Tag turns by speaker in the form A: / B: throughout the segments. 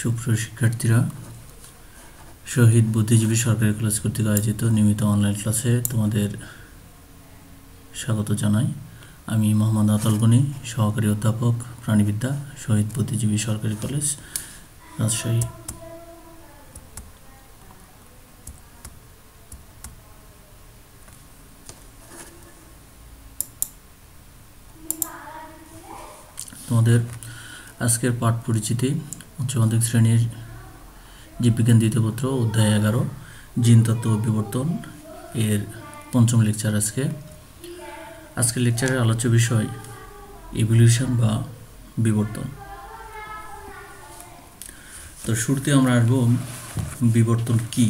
A: সুপ্রিয় শিক্ষার্থীরা, শহীদ বুদ্ধিজীবী সরকারি কলেজ কর্তৃক আয়োজিত নিয়মিত অনলাইন ক্লাসে তোমাদের স্বাগত জানাই। আমি মোহাম্মদ আতাল গনি, সহকারী অধ্যাপক প্রাণীবিদ্যা, শহীদ বুদ্ধিজীবী সরকারি কলেজ, রাজশাহী। তোমাদের আজকের পাঠ পরিচিতি উচ্চ মাধ্যমিক শ্রেণীর জীববিজ্ঞান দ্বিতীয় পত্র অধ্যায় 11 জিনতত্ত্ব ও বিবর্তন এর পঞ্চম লেকচার। আজকের লেকচারের আলোচ্য বিষয় ইভলিউশন বা বিবর্তন। তো শুরুতে আমরা আসবো বিবর্তন কি।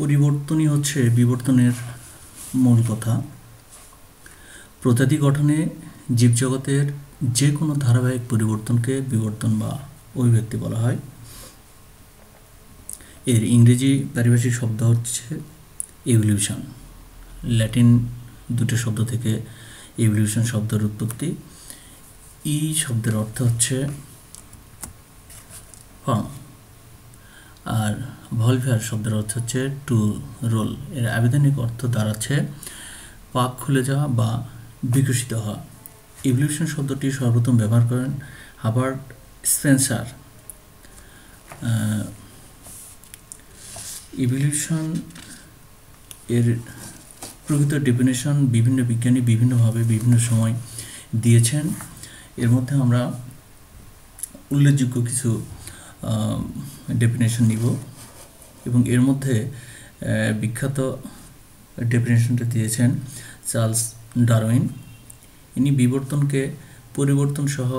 A: পরিবর্তনই হচ্ছে বিবর্তনের মূল কথা। প্রজাতি গঠনে জীবজগতের যে কোনো ধারাবাহিক পরিবর্তনকে বিবর্তন বা অভিব্যক্তি বলা হয়। এর ইংরেজি পারিভাষিক শব্দ হচ্ছে ইভলিউশন। ল্যাটিন দুটো শব্দ থেকে ইভলিউশন শব্দের উৎপত্তি। ই শব্দের অর্থ হচ্ছে ফর্ম, আর ভলভেয়ার শব্দের অর্থ হচ্ছে টু রোল। এর আবিধানিক অর্থ দাঁড়াচ্ছে পাক খুলে যাওয়া বা বিকশিত হওয়া। ইভলিউশন শব্দটি সর্বপ্রথম ব্যবহার করেন হাবার্ট স্পেন্সার। ইভলিউশন এর প্রকৃত ডেফিনেশন বিভিন্ন বিজ্ঞানী বিভিন্নভাবে বিভিন্ন সময় দিয়েছেন। এর মধ্যে আমরা উল্লেখযোগ্য কিছু ডেফিনেশন নিব, এবং এর মধ্যে বিখ্যাত ডেফিনেশনটা দিয়েছেন চার্লস ডারউইন। ইনি বিবর্তনকে পরিবর্তন সহ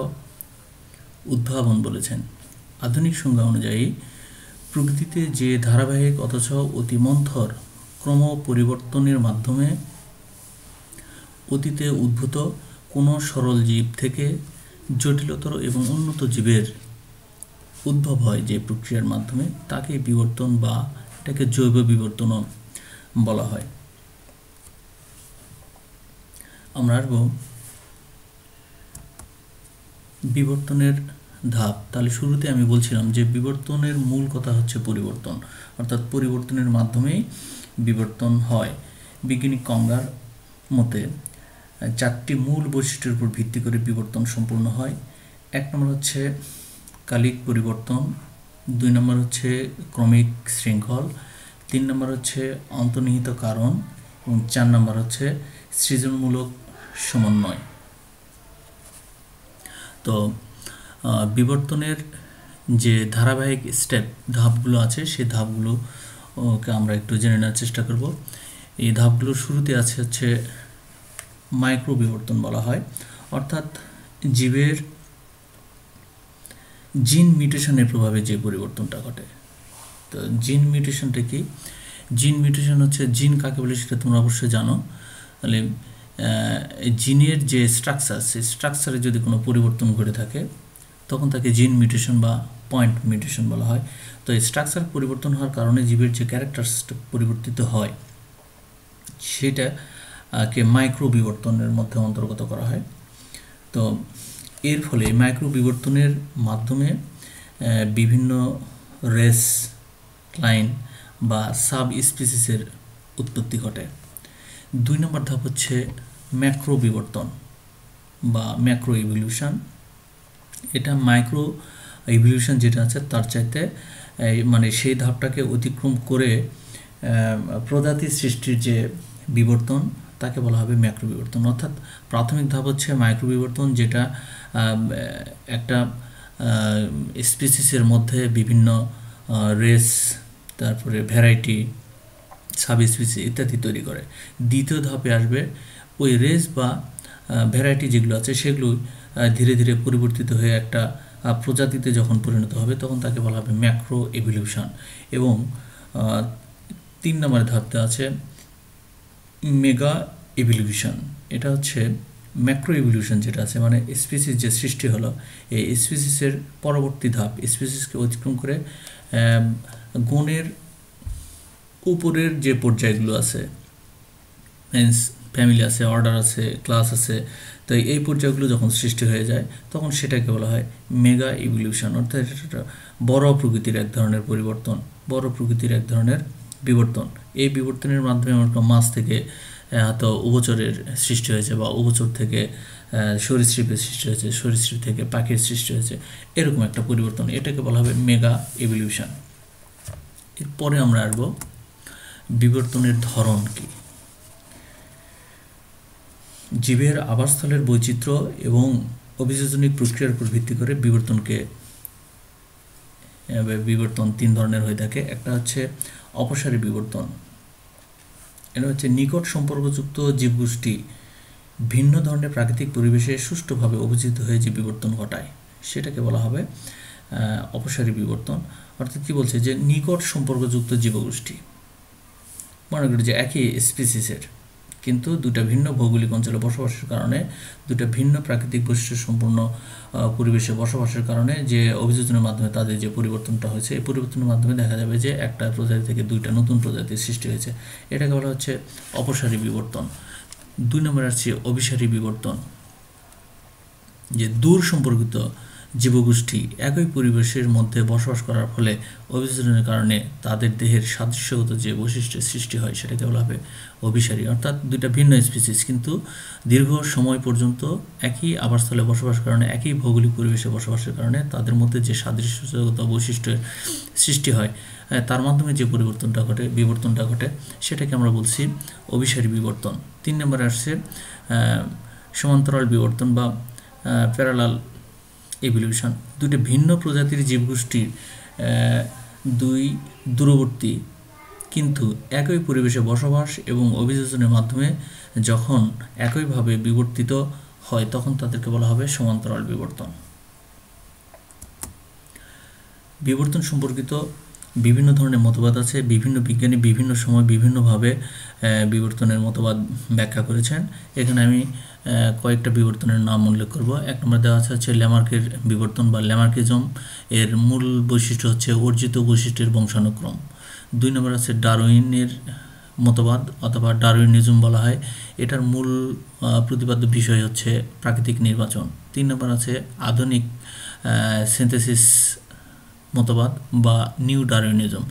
A: উদ্ভাবন বলেছেন। আধুনিক সংজ্ঞা অনুযায়ী প্রকৃতিতে যে ধারাবাহিক অথচ অতিমন্থর ক্রম পরিবর্তনের মাধ্যমে অতীতে উদ্ভূত কোনো সরল জীব থেকে জটিলতর এবং উন্নত জীবের উদ্ভব হয় যে প্রক্রিয়ার মাধ্যমে, তাকে বিবর্তন বা এটাকে জৈব বিবর্তনও বলা হয়। আমরা আসব বিবর্তনের ধাপ। তাহলে শুরুতে আমি বলছিলাম যে বিবর্তনের মূল কথা হচ্ছে পরিবর্তন, অর্থাৎ পরিবর্তনের মাধ্যমেই বিবর্তন হয়। বিজ্ঞানী কঙ্গার মতে 4টি মূল বৈশিষ্ট্যের উপর ভিত্তি করে বিবর্তন সম্পূর্ণ হয়। 1 নম্বর হচ্ছে কালিক পরিবর্তন, 2 নম্বর হচ্ছে ক্রমিক শৃঙ্খল, 3 নম্বর হচ্ছে অন্তর্নিহিত কারণ, এবং 4 নম্বর হচ্ছে সৃজনমূলক সমন্বয়। তো বিবর্তনের যে ধারাবাহিক ধাপগুলো আছে, সেই ধাপগুলোকে আমরা একটু জেনে নেওয়ার চেষ্টা করব। এই ধাপগুলোর শুরুতে হচ্ছে মাইক্রো বিবর্তন বলা হয়, অর্থাৎ জীবের জিন মিউটেশনের প্রভাবে যে পরিবর্তনটা ঘটে। তো জিন মিউটেশনটা কি? জিন মিউটেশন হচ্ছে, জিন কাকে বলে সেটা তোমরা অবশ্যই জানো। তাহলে জিনের যে স্ট্রাকচার, সেই স্ট্রাকচারে যদি কোনো পরিবর্তন ঘটে থাকে তখন তাকে জিন মিউটেশন বা পয়েন্ট মিউটেশন বলা হয়। তো এই স্ট্রাকচার পরিবর্তন হওয়ার কারণে জীবের যে ক্যারেক্টারস পরিবর্তিত হয় সেটাকে মাইক্রো বিবর্তনের মধ্যে অন্তর্গত করা হয়। তো এর ফলে মাইক্রো বিবর্তনের মাধ্যমে বিভিন্ন রেস, ক্লাইন বা সাব স্পিসিসের উৎপত্তি ঘটে। 2 নম্বর ধাপ হচ্ছে ম্যাক্রো বিবর্তন বা ম্যাক্রো ইভলিউশন। এটা মাইক্রো ইভলিউশন যেটা আছে তার চাইতে মানে সেই ধাপটাকে অতিক্রম করে প্রজাতি সৃষ্টির যে বিবর্তন, তাকে বলা হবে ম্যাক্রো বিবর্তন। অর্থাৎ প্রাথমিক ধাপ হচ্ছে মাইক্রো বিবর্তন, যেটা একটা স্পিসিসের মধ্যে বিভিন্ন রেস, তারপরে ভ্যারাইটি, সাব স্পিসিস ইত্যাদি তৈরি করে। দ্বিতীয় ধাপে আসবে ওই রেস বা ভ্যারাইটি যেগুলো আছে সেগুলো ধীরে ধীরে পরিবর্তিত হয়ে একটা প্রজাতিতে যখন পরিণত হবে তখন তাকে বলা হবে ম্যাক্রো ইভলিউশন। এবং 3 নম্বর ধাপতে আছে মেগা ইভলিউশন। এটা হচ্ছে ম্যাক্রো ইভলিউশন যেটা আছে, মানে স্পিসিস যে সৃষ্টি হলো, এই স্পিসিসের পরবর্তী ধাপ স্পিসিসকে অতিক্রম করে গণের উপরের যে পর্যায়গুলো আছে মিন্স ফ্যামিলি আছে, অর্ডার আছে, ক্লাস আছে। তো এই পর্যায়গুলো যখন সৃষ্টি হয়ে যায় তখন সেটাকে বলা হয় মেগা ইভলিউশন, অর্থাৎ এটা বড় প্রকৃতির এক ধরনের পরিবর্তন, বড় প্রকৃতির এক ধরনের বিবর্তন। এই বিবর্তনের মাধ্যমে আমরা মাছ থেকে হয়তো উভচরের সৃষ্টি হয়েছে, বা উভচর থেকে সরীসৃপের সৃষ্টি হয়েছে, সরীসৃপ থেকে পাখির সৃষ্টি হয়েছে, এরকম একটা পরিবর্তন, এটাকে বলা হবে মেগা ইভলিউশন। এরপরে আমরা আসবো বিবর্তনের ধরন কি। জীবের আবাসস্থলের বৈচিত্র্য এবং অভিযোজনিক প্রক্রিয়ার উপর ভিত্তি করে বিবর্তন তিন ধরনের হয়ে থাকে। একটা হচ্ছে অপসারী বিবর্তন, এটা হচ্ছে নিকট সম্পর্কযুক্ত জীবগোষ্ঠী ভিন্ন ধরনের প্রাকৃতিক পরিবেশে সুষ্ঠুভাবে অভিজিত হয়ে যে বিবর্তন ঘটায় সেটাকে বলা হবে অপসারী বিবর্তন। অর্থাৎ কি বলছে, যে নিকট সম্পর্কযুক্ত জীবগোষ্ঠী, মনে করি যে একই স্পিসিসের কিন্তু দুটা ভিন্ন ভৌগোলিক অঞ্চলে বসবাসের কারণে, দুটা ভিন্ন প্রাকৃতিক বৈশিষ্ট্য সম্পন্ন পরিবেশে বসবাসের কারণে যে অভিযোজনের মাধ্যমে তাদের যে পরিবর্তনটা হয়েছে, এই পরিবর্তনের মাধ্যমে দেখা যাবে যে একটা প্রজাতি থেকে দুইটা নতুন প্রজাতির সৃষ্টি হয়েছে, এটাকে বলা হচ্ছে অপসারী বিবর্তন। 2 নম্বরে আসছে অভিসারী বিবর্তন, যে দূর সম্পর্কিত জীবগোষ্ঠী একই পরিবেশের মধ্যে বসবাস করার ফলে অভিযোজনের কারণে তাদের দেহের সাদৃশ্যগত যে বৈশিষ্ট্যের সৃষ্টি হয় সেটাকে বলা হবে অভিসারী। অর্থাৎ দুইটা ভিন্ন স্পিসিস কিন্তু দীর্ঘ সময় পর্যন্ত একই আবাসস্থলে বসবাসের কারণে, একই ভৌগোলিক পরিবেশে বসবাসের কারণে তাদের মধ্যে যে সাদৃশ্যগত বৈশিষ্ট্যের সৃষ্টি হয়, তার মাধ্যমে যে বিবর্তনটা ঘটে সেটাকে আমরা বলছি অভিসারী বিবর্তন। 3 নম্বরে আসছে সমান্তরাল বিবর্তন বা প্যারালাল ইভলিউশন। দুটি ভিন্ন প্রজাতির জীবগোষ্ঠীর দুই দূরবর্তী কিন্তু একই পরিবেশে বসবাস এবং অভিযোজনের মাধ্যমে যখন একইভাবে বিবর্তিত হয় তখন তাদেরকে বলা হবে সমান্তরাল বিবর্তন। বিবর্তন সম্পর্কিত বিভিন্ন ধরনের মতবাদ আছে, বিভিন্ন বিজ্ঞানী বিভিন্ন সময় বিভিন্নভাবে বিবর্তনের মতবাদ ব্যাখ্যা করেছেন। এখানে আমি কয়েকটা বিবর্তনের নাম উল্লেখ করব। 1 নম্বর দেওয়া আছে ল্যামার্কের বিবর্তন বা ল্যামার্কিজম। এর মূল বৈশিষ্ট্য হচ্ছে অর্জিত বৈশিষ্ট্যের বংশানুক্রম। 2 নম্বর আছে ডারউইনের মতবাদ অথবা ডারউইনিজম বলা হয়, এটার মূল প্রতিপাদ্য বিষয় হচ্ছে প্রাকৃতিক নির্বাচন। 3 নম্বর আছে আধুনিক সিনথেসিস মতবাদ বা নিউ ডারউইনিজম।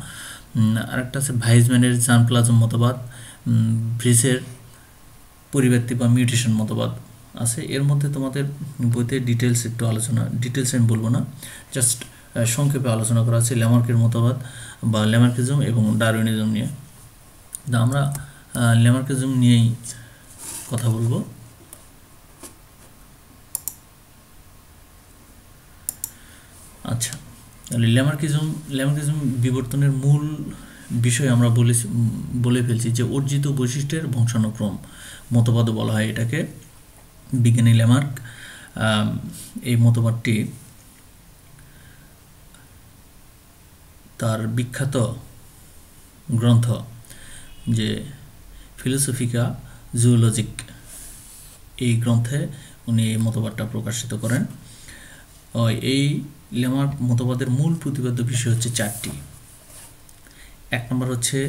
A: আরেকটা আছে ভাইজম্যানের জার্মপ্লাজম মতবাদ, ব্রিসের পরিব্যক্তি বা মিউটেশন মতবাদ আছে। এর মধ্যে তোমাদের বইতে ডিটেলস আমি বলবো না, জাস্ট সংক্ষেপে আলোচনা করা আছে ল্যামার্কের মতবাদ বা ল্যামার্কিজম এবং ডারউইনিজম নিয়ে। আমরা ল্যামার্কিজম নিয়েই কথা বলবো। আচ্ছা, তাহলে ল্যামার্কিজম বিবর্তনের মূল বিষয় আমরা বলে ফেলছি যে অর্জিত বৈশিষ্ট্যের বংশানুক্রম মতবাদও বলা হয় এটাকে। বিজ্ঞানী ল্যামার্ক এই মতবাদটি তার বিখ্যাত গ্রন্থ যে ফিলোসফিকা জুওলজিক, এই গ্রন্থে উনি এই মতবাদটা প্রকাশিত করেন। এই ল্যামার্ক মতবাদের মূল প্রতিপাদ্য বিষয় হচ্ছে 4টি। 1 নম্বর হচ্ছে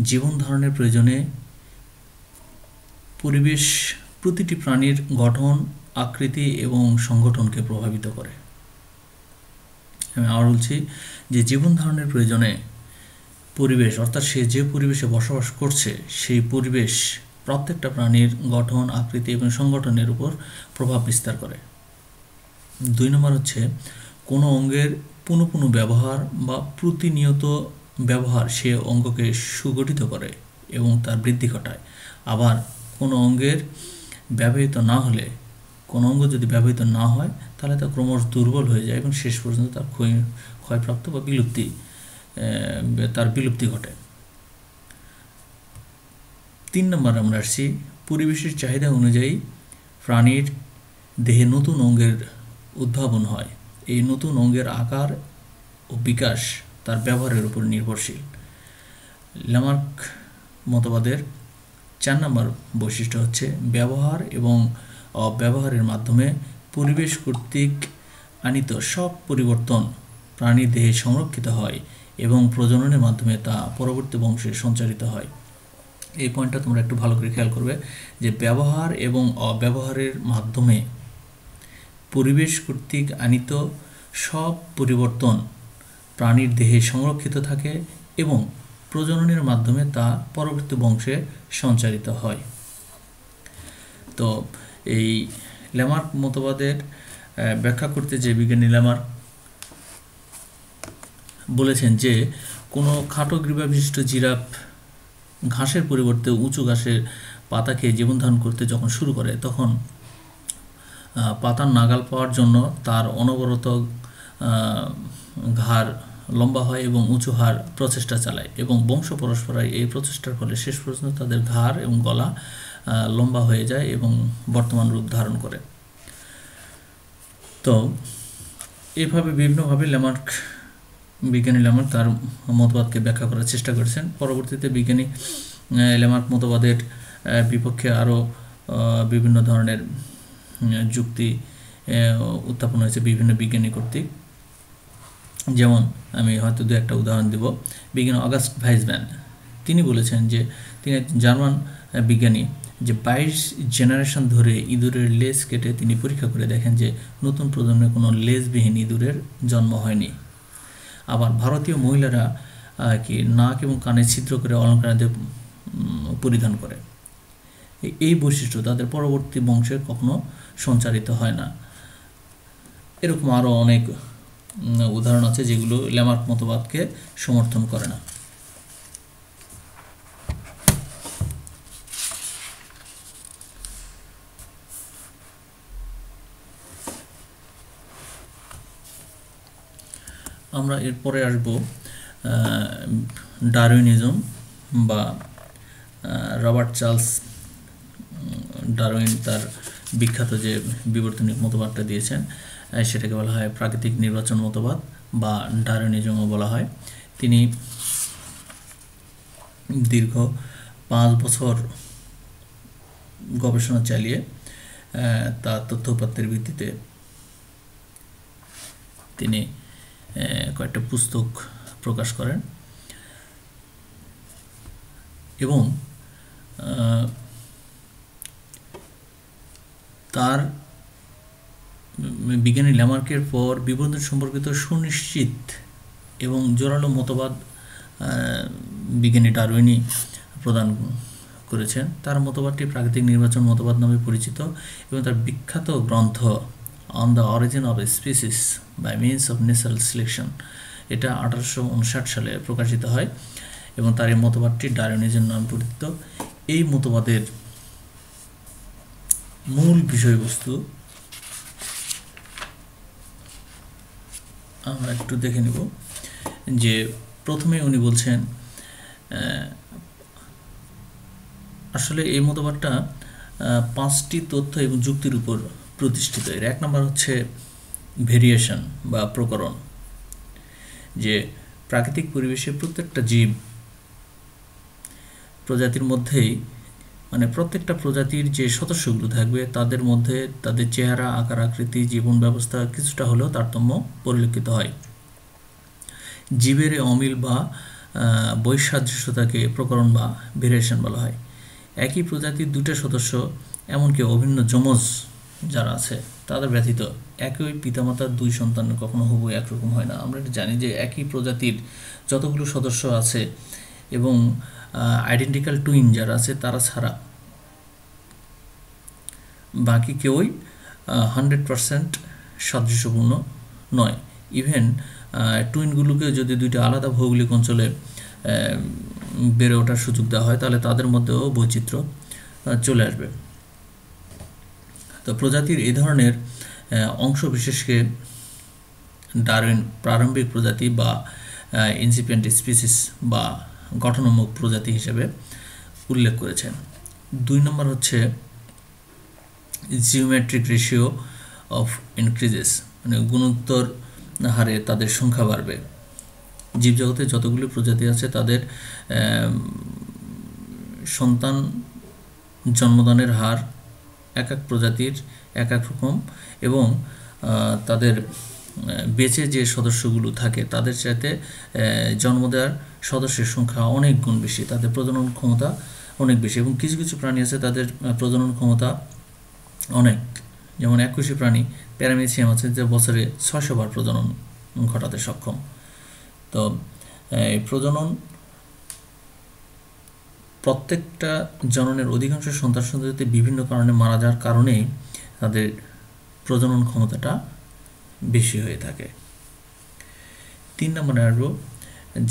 A: জীবন ধারণের প্রয়োজনে পরিবেশ প্রতিটি প্রাণীর গঠন, আকৃতি এবং সংগঠনকে প্রভাবিত করে। আমি আবার বলছি যে জীবন ধারণের প্রয়োজনে পরিবেশ, অর্থাৎ সে যে পরিবেশে বসবাস করছে সেই পরিবেশ প্রত্যেকটা প্রাণীর গঠন, আকৃতি এবং সংগঠনের উপর প্রভাব বিস্তার করে। 2 নম্বর হচ্ছে কোনো অঙ্গের পুনঃ ব্যবহার বা প্রতিনিয়ত ব্যবহার সে অঙ্গকে সুগঠিত করে এবং তার বৃদ্ধি ঘটায়। আবার কোনো অঙ্গের ব্যবহৃত না হলে, কোনো অঙ্গ যদি ব্যবহৃত না হয় তাহলে তা ক্রমশ দুর্বল হয়ে যায় এবং শেষ পর্যন্ত তার ক্ষয়প্রাপ্ত বা বিলুপ্তি ঘটে। 3 নম্বর আমরা আসছি পরিবেশের চাহিদা অনুযায়ী প্রাণীর দেহে নতুন অঙ্গের উদ্ভাবন হয়। এই নতুন অঙ্গের আকার ও বিকাশ তার ব্যবহারের উপর নির্ভরশীল। ল্যামার্ক মতবাদের 4 নম্বর বৈশিষ্ট্য হচ্ছে ব্যবহার এবং অব্যবহারের মাধ্যমে পরিবেশ কর্তৃক আনিত সব পরিবর্তন প্রাণীর দেহে সংরক্ষিত হয় এবং প্রজননের মাধ্যমে তা পরবর্তী বংশে সঞ্চারিত হয়। এই পয়েন্টটা তোমরা একটু ভালো করে খেয়াল করবে যে ব্যবহার এবং অব্যবহারের মাধ্যমে পরিবেশ কর্তৃক আনিত সব পরিবর্তন প্রাণীর দেহে সংরক্ষিত থাকে এবং প্রজননের মাধ্যমে তা পরবর্তী বংশে সঞ্চারিত হয়। তো এই ল্যামার্ক মতবাদের ব্যাখ্যা করতে যে বিজ্ঞানী ল্যামার্ক বলেছেন যে কোনো খাটো গ্রীবা বিশিষ্ট জিরাফ ঘাসের পরিবর্তে উঁচু ঘাসের পাতা খেয়ে জীবন ধারণ করতে যখন শুরু করে তখন পাতার নাগাল পাওয়ার জন্য তার অনবরত ঘাড় লম্বা হয় এবং উঁচু হাড় প্রচেষ্টা চালায় এবং বংশ পরস্পরায় এই প্রচেষ্টার ফলে শেষ পর্যন্ত তাদের ঘাড় এবং গলা লম্বা হয়ে যায় এবং বর্তমান রূপ ধারণ করে। তো এইভাবে বিভিন্নভাবে বিজ্ঞানী ল্যামার্ক তার মতবাদকে ব্যাখ্যা করার চেষ্টা করেছেন। পরবর্তীতে বিজ্ঞানী ল্যামার্ক মতবাদের বিপক্ষে আরও বিভিন্ন ধরনের যুক্তি উত্থাপন হয়েছে বিভিন্ন বিজ্ঞানী কর্তৃক। যেমন আমি হয়তো দু একটা উদাহরণ দেব। বিজ্ঞানী অগাস্ট ভাইসম্যান তিনি বলেছেন যে তিনি একজন জার্মান বিজ্ঞানী যে 22 জেনারেশন ধরে ইঁদুরের লেজ কেটে তিনি পরীক্ষা করে দেখেন যে নতুন প্রজন্মে কোনো লেজবিহীন ইঁদুরের জন্ম হয়নি। আবার ভারতীয় মহিলারা কি নাক এবং কানে ছিদ্র করে অলঙ্কারাদি পরিধান করে, এই বৈশিষ্ট্য তাদের পরবর্তী বংশে কখনো সঞ্চারিত হয় না। এরকম আরও অনেক উদাহরণ আছে যেগুলো ল্যামার্ক মতবাদকে সমর্থন করে না। আমরা এরপরে আসব ডারউইনিজম বা রবার্ট চার্লস ডারউইন তার বিখ্যাত যে বিবর্তনিক মতবাদটা দিয়েছেন সেটাকে বলা হয় প্রাকৃতিক নির্বাচন মতবাদ বা ডারউইনিজমও বলা হয়। তিনি দীর্ঘ 5 বছর গবেষণা চালিয়ে তার তথ্যপাত্রের ভিত্তিতে তিনি কয়েকটা পুস্তক প্রকাশ করেন এবং তার বিজ্ঞানী ল্যামার্কের পর বিবর্তন সম্পর্কিত সুনিশ্চিত এবং জোরালো মতবাদ বিজ্ঞানী ডারউইনই প্রদান করেছেন। তার মতবাদটি প্রাকৃতিক নির্বাচন মতবাদ নামে পরিচিত এবং তার বিখ্যাত গ্রন্থ on the origin of species by means of natural selection এটা 1859 সালে প্রকাশিত হয় এবং তার এই মতবাদটি ডারউইনিজম নামে পরিচিত। এই মতবাদের মূল বিষয়বস্তু আমরা একটু দেখে নেব। যে প্রথমে উনি বলছেন আসলে এই মতবাদটা 5টি তথ্য এবং যুক্তির উপর প্রতিষ্ঠিত। এর 1 নম্বর হচ্ছে ভেরিয়েশন বা প্রকরণ, যে প্রাকৃতিক পরিবেশে প্রত্যেকটা জীব প্রজাতির মধ্যেই মানে প্রত্যেকটা প্রজাতির যে সদস্যগুলো থাকবে তাদের মধ্যে তাদের চেহারা, আকার, আকৃতি, জীবন ব্যবস্থা কিছুটা হলেও তারতম্য পরিলক্ষিত হয়। জীবের অমিল বা বৈসাদৃশ্যতাকে প্রকরণ বা ভেরিয়েশন বলা হয়। একই প্রজাতির 2টা সদস্য এমনকি অভিন্ন যমজ যারা আছে তাদের ব্যতীত একই পিতামাতার 2 সন্তান কখনো হুবহু একরকম হয় না। আমরা জানি যে একই প্রজাতির যতগুলো সদস্য আছে এবং আইডেন্টিক্যাল টুইন যারা আছে তারা ছাড়া বাকি কেউই 100% সাদৃশ্যপূর্ণ নয়। ইভেন টুইনগুলোকে যদি 2টা আলাদা ভৌগোলিক অঞ্চলে বেড়ে ওঠার সুযোগ দেওয়া হয় তাহলে তাদের মধ্যেও বৈচিত্র্য চলে আসবে। তো প্রজাতির এই ধরনের অংশ বিশেষকে ডারউইন প্রারম্ভিক প্রজাতি বা ইনসিপিয়েন্ট স্পিসিস বা গঠনোন্মুখ প্রজাতি হিসেবে উল্লেখ করেছেন। 2 নম্বর হচ্ছে জিওমেট্রিক রেশিও অফ ইনক্রিজেস, মানে গুণোত্তর হারে তাদের সংখ্যা বাড়বে। জীবজগতে যতগুলি প্রজাতি আছে তাদের সন্তান জন্মদানের হার এক এক প্রজাতির এক এক রকম এবং তাদের বেঁচে যে সদস্যগুলো থাকে তাদের চাইতে জন্ম দেওয়ার সদস্যের সংখ্যা অনেক গুণ বেশি, তাদের প্রজনন ক্ষমতা অনেক বেশি, এবং কিছু কিছু প্রাণী আছে তাদের প্রজনন ক্ষমতা অনেক, যেমন এককোষী প্রাণী প্যারামিথিয়াম আছে যে বছরে 600 বার প্রজনন ঘটাতে সক্ষম। তো এই প্রজনন, প্রত্যেকটা জননের অধিকাংশ সন্তান-সন্ততিতে বিভিন্ন কারণে মারা যাওয়ার কারণেই তাদের প্রজনন ক্ষমতাটা বেশি হয়ে থাকে। 3 নম্বরে আসবো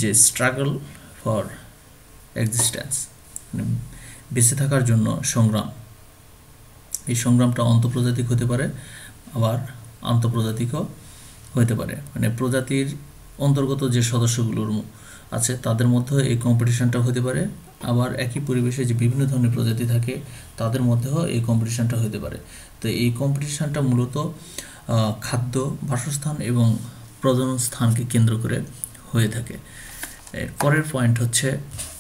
A: যে স্ট্রাগল ফর এক্সিস্টেন্স, মানে বেঁচে থাকার জন্য সংগ্রাম। এই সংগ্রামটা অন্তঃপ্রজাতিক হতে পারে, আবার আন্তঃপ্রজাতিকও হতে পারে, মানে প্রজাতির অন্তর্গত যে সদস্যগুলোর আছে তাদের মধ্যে এই কম্পিটিশনটা হতে পারে, আবার একই পরিবেশে যে বিভিন্ন ধরনের প্রজাতি থাকে তাদের মধ্যেও এই কম্পিটিশনটা হতে পারে। তো এই কম্পিটিশনটা মূলত খাদ্য, বাসস্থান এবং প্রজনন স্থানকে কেন্দ্র করে হয়ে থাকে। এর পরের পয়েন্ট হচ্ছে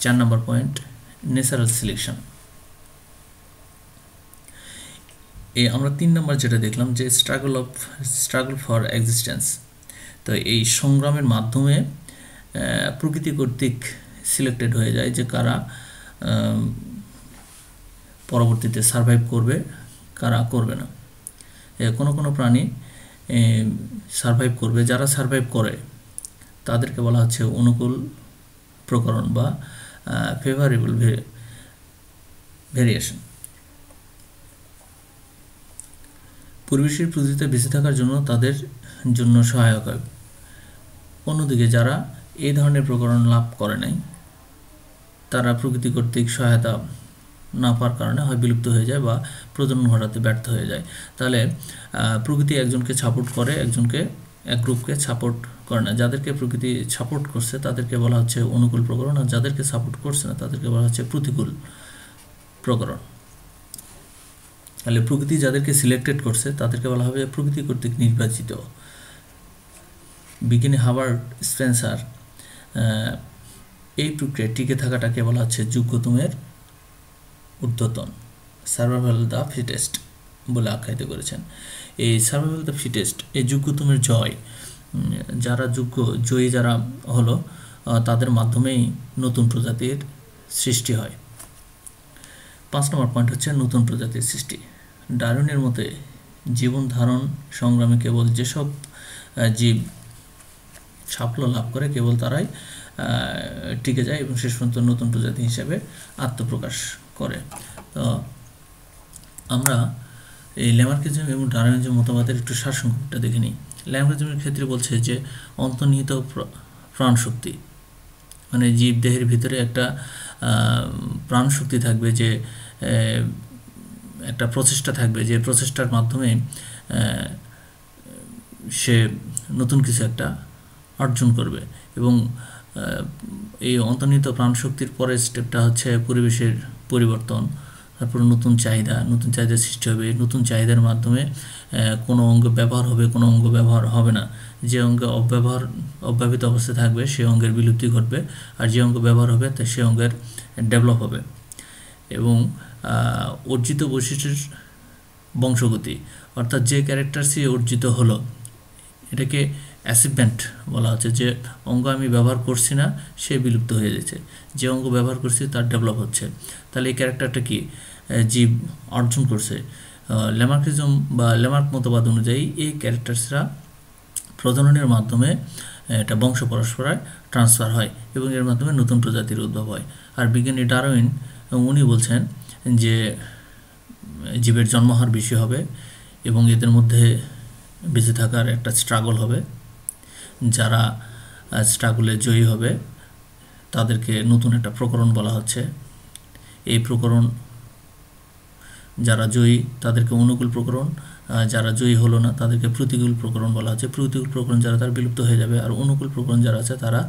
A: 4 নম্বর পয়েন্ট, ন্যাচারাল সিলেকশন। আমরা 3 নম্বর যেটা দেখলাম যে স্ট্রাগল ফর এক্সিস্টেন্স। তো এই সংগ্রামের মাধ্যমে প্রকৃতি কর্তৃক সিলেক্টেড হয়ে যায় যে কারা পরবর্তীতে সারভাইভ করবে, কারা করবে না। কোনো কোনো প্রাণী সারভাইভ করবে, যারা সারভাইভ করে তাদেরকে বলা হচ্ছে অনুকূল প্রকরণ বা ফেভারেবল ভেরিয়েশন। পরিবেশের প্রকৃতিতে বেঁচে থাকার জন্য তাদের জন্য সহায়ক হয়। অন্যদিকে যারা এই ধরনের প্রকরণ লাভ করে নাই, তারা প্রকৃতি কর্তৃক সহায়তা না পাওয়ার কারণে হয় বিলুপ্ত হয়ে যায় বা প্রজনন ঘটাতে ব্যর্থ হয়ে যায়। তাহলে প্রকৃতি একজনকে সাপোর্ট করে, এক গ্রুপকে সাপোর্ট করে না। যাদেরকে প্রকৃতি সাপোর্ট করছে তাদেরকে বলা হচ্ছে অনুকূল প্রকরণ, আর যাদেরকে সাপোর্ট করছে না তাদেরকে বলা হচ্ছে প্রতিকূল প্রকরণ। তাহলে প্রকৃতি যাদেরকে সিলেক্টেড করছে তাদেরকে বলা হবে প্রকৃতি কর্তৃক নির্বাচিত। বিজ্ঞানী হার্বার্ট স্পেন্সার এই প্রক্রিয়ায় টিকে থাকাটাকে বলা হচ্ছে যোগ্যতমের ঊর্ধ্বতন, সার্ভাইভাল দ্য ফিটেস্ট বলে আখ্যায়িত করেছেন। এই সার্ভাইভাল দ্য ফিটেস্ট, এই যোগ্যতমের জয়, যারা জয়ী যারা হলো তাদের মাধ্যমেই নতুন প্রজাতির সৃষ্টি হয়। 5 নম্বর পয়েন্ট হচ্ছে নতুন প্রজাতির সৃষ্টি। ডারউইনের মতে জীবন ধারণ সংগ্রামে কেবল যেসব জীব সাফল্য লাভ করে কেবল তারাই টিকে যায় এবং শেষ পর্যন্ত নতুন প্রজাতি হিসেবে আত্মপ্রকাশ করে। তো আমরা এই ল্যামার্কিজম এবং ডারউইনিজম মতবাদের একটু সারসংক্ষেপটা দেখে নিই। ল্যামার্কিজমের ক্ষেত্রে বলছে যে অন্তর্নিহিত প্রাণশক্তি, মানে জীবদেহের ভিতরে একটা প্রাণশক্তি থাকবে, যে একটা প্রচেষ্টা থাকবে, যে প্রচেষ্টার মাধ্যমে সে নতুন কিছু একটা অর্জন করবে। এবং এই অন্তর্নিহিত প্রাণশক্তির পরের স্টেপটা হচ্ছে পরিবেশের পরিবর্তন, তারপর নতুন চাহিদা সৃষ্টি হবে। নতুন চাহিদার মাধ্যমে কোনো অঙ্গ ব্যবহার হবে, কোনো অঙ্গ ব্যবহার হবে না। যে অঙ্গ অব্যবহৃত অবস্থায় থাকবে সে অঙ্গের বিলুপ্তি ঘটবে, আর যে অঙ্গ ব্যবহার হবে তা সে অঙ্গের ডেভেলপ হবে। এবং অর্জিত বৈশিষ্ট্যের বংশগতি, অর্থাৎ যে ক্যারেক্টারসই অর্জিত হলো এটাকে অ্যাচিভমেন্ট বলা হচ্ছে। যে অঙ্গ আমি ব্যবহার করছি না সে বিলুপ্ত হয়ে যাচ্ছে, যে অঙ্গ ব্যবহার করছি তার ডেভেলপ হচ্ছে। তাহলে এই ক্যারেক্টারটা কি জীব অর্জন করছে। ল্যামার্কিজম বা ল্যামার্ক মতবাদ অনুযায়ী এই ক্যারেক্টার্সরা প্রজননের মাধ্যমে এটা বংশ পরস্পরায় ট্রান্সফার হয় এবং এর মাধ্যমে নতুন প্রজাতির উদ্ভব হয়। আর বিজ্ঞানী ডারউইন উনি বলছেন যে জীবের জন্মহার বেশি হবে এবং এদের মধ্যে বেঁচে থাকার একটা স্ট্রাগল হবে। যারা স্ট্রাগলে জয়ী হবে তাদেরকে নতুন একটা প্রকরণ বলা হচ্ছে। এই প্রকরণ যারা জয়ী তাদেরকে অনুকূল প্রকরণ, যারা জয়ী হলো না তাদেরকে প্রতিকূল প্রকরণ বলা হচ্ছে। প্রতিকূল প্রকরণ যারা তারা বিলুপ্ত হয়ে যাবে, আর অনুকূল প্রকরণ যারা আছে তারা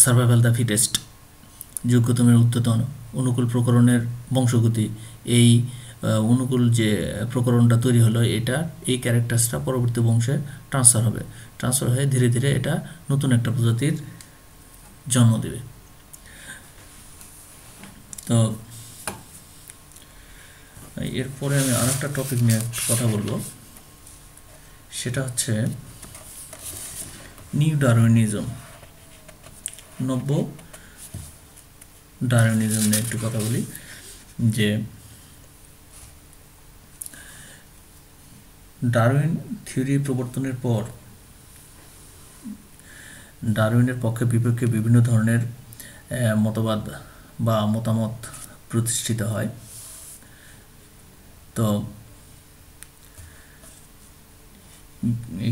A: সার্ভাইভাল দ্য ফিটেস্ট, যোগ্যতমের ঊর্ধ্বতন। অনুকূল প্রকরণের বংশগতি, এই অনুকূল যে প্রকরণটা তৈরি হলো এই ক্যারেক্টার্সটা পরবর্তী বংশে ট্রান্সফার হয়ে ধীরে ধীরে এটা নতুন একটা প্রজাতির জন্ম দেবে। তো এরপরে আমি আরেকটা টপিক নিয়ে কথা বলবো, সেটা হচ্ছে নিউ ডারউইনিজম। ডারউইনিজম নিয়ে একটু কথা বলি যে ডারউইন থিওরি প্রবর্তনের পর ডারউইনের পক্ষে বিপক্ষে বিভিন্ন ধরনের মতবাদ বা মতামত প্রতিষ্ঠিত হয়। তো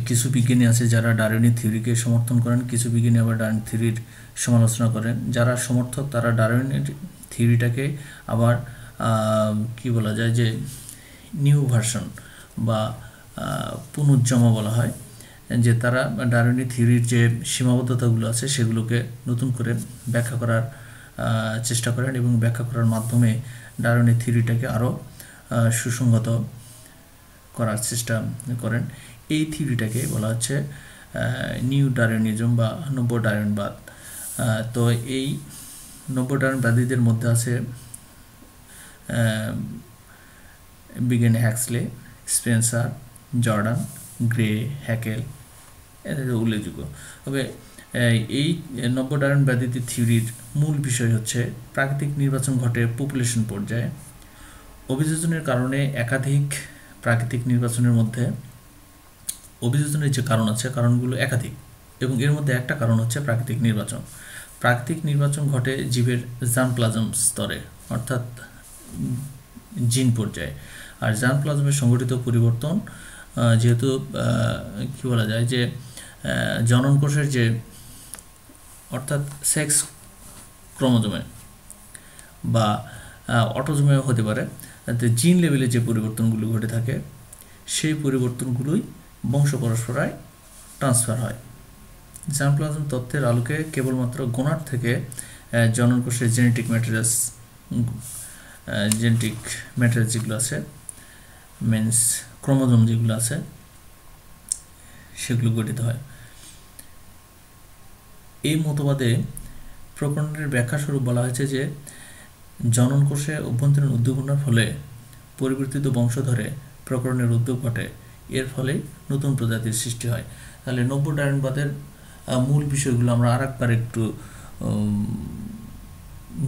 A: কিছু বিজ্ঞানী আছে যারা ডারউইনের থিওরিকে সমর্থন করেন, কিছু বিজ্ঞানী আবার ডারউইন থিওরির সমালোচনা করেন। যারা সমর্থক তারা ডারউইনের থিওরিটাকে আবার কি বলা যায় যে নিউ ভার্সন বা পুনর্জমা বলা হয়, যে তারা ডারউইনের থিওরির যে সীমাবদ্ধতাগুলো আছে সেগুলোকে নতুন করে ব্যাখ্যা করার চেষ্টা করেন এবং ব্যাখ্যা করার মাধ্যমে ডারউইনের থিওরিটাকে আরও সুসংগত করার চেষ্টা করেন। এই থিওরিটাকে বলা হচ্ছে নিউ ডারউইনিজম বা নব্য ডারউইনবাদ। তো এই নব্য ডারউইনবাদীদের মধ্যে আছে বিজ্ঞানী হ্যাক্সলে, স্পেন্সার, জর্ডান, গ্রে, হ্যাকেল এদের উল্লেখযোগ্য। তবে এই নব্য ডারউইনবাদীদের থিওরির মূল বিষয় হচ্ছে প্রাকৃতিক নির্বাচন ঘটে পপুলেশন পর্যায়ে। অভিযোজনের কারণে একাধিক প্রাকৃতিক নির্বাচনের মধ্যে অভিযোজনের যে কারণ আছে কারণগুলো একাধিক, এবং এর মধ্যে একটা কারণ হচ্ছে প্রাকৃতিক নির্বাচন। প্রাকৃতিক নির্বাচন ঘটে জীবের জার্মপ্লাজম স্তরে, অর্থাৎ জিন পর্যায়ে। আর জার্মপ্লাজমের সংঘটিত পরিবর্তন যেহেতু কি বলা যায় যে জনন কোষের যে অর্থাৎ সেক্স ক্রোমোজোমে বা অটোজোমে হতে পারে, তাতে জিন লেভেলে যে পরিবর্তনগুলো ঘটে থাকে সেই পরিবর্তনগুলোই বংশ পরস্পরায় ট্রান্সফার হয়। জার্মপ্লাজম তত্ত্বের আলোকে কেবলমাত্র গোনাড থেকে জনন কোষের জেনেটিক ম্যাটেরিয়ালস যেগুলো আছে, মিনস ক্রোমোজোম যেগুলো আছে সেগুলো গঠিত হয়। এই মতবাদে প্রকরণের ব্যাখ্যাস্বরূপ বলা হয়েছে যে জনন কোষে অভ্যন্তরীণ উদ্দীপনার ফলে পরিবর্তিত বংশধরে প্রকরণের উদ্যোগ ঘটে, এর ফলে নতুন প্রজাতির সৃষ্টি হয়। তাহলে নব্য ডারউইনবাদের মূল বিষয়গুলো আমরা আরেকবার একটু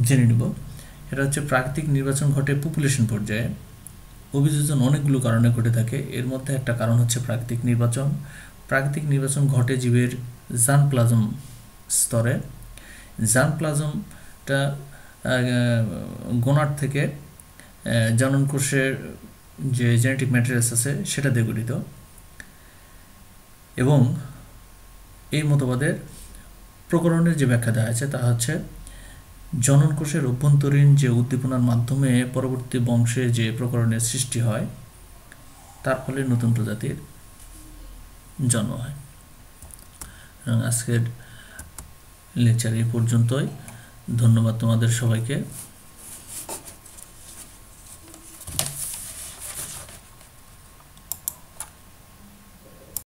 A: জেনে নিব। এটা হচ্ছে প্রাকৃতিক নির্বাচন ঘটে পপুলেশন পর্যায়ে। অভিযোজন অনেকগুলো কারণে ঘটে থাকে, এর মধ্যে একটা কারণ হচ্ছে প্রাকৃতিক নির্বাচন। প্রাকৃতিক নির্বাচন ঘটে জীবের জার্মপ্লাজম স্তরে। জার্মপ্লাজমটা গোনাড থেকে জনন কোষের যে জেনেটিক ম্যাটেরিয়ালস আছে সেটা দিয়ে গঠিত। এবং এই মতবাদের প্রকরণের যে ব্যাখ্যা দেওয়া আছে তা হচ্ছে জনন কোষের অভ্যন্তরীণ যে উদ্দীপনার মাধ্যমে পরবর্তী বংশে যে প্রকরণের সৃষ্টি হয় তার ফলে নতুন প্রজাতির জন্ম হয়। আজকের লেকচার এই পর্যন্তই। ধন্যবাদ তোমাদের সবাইকে।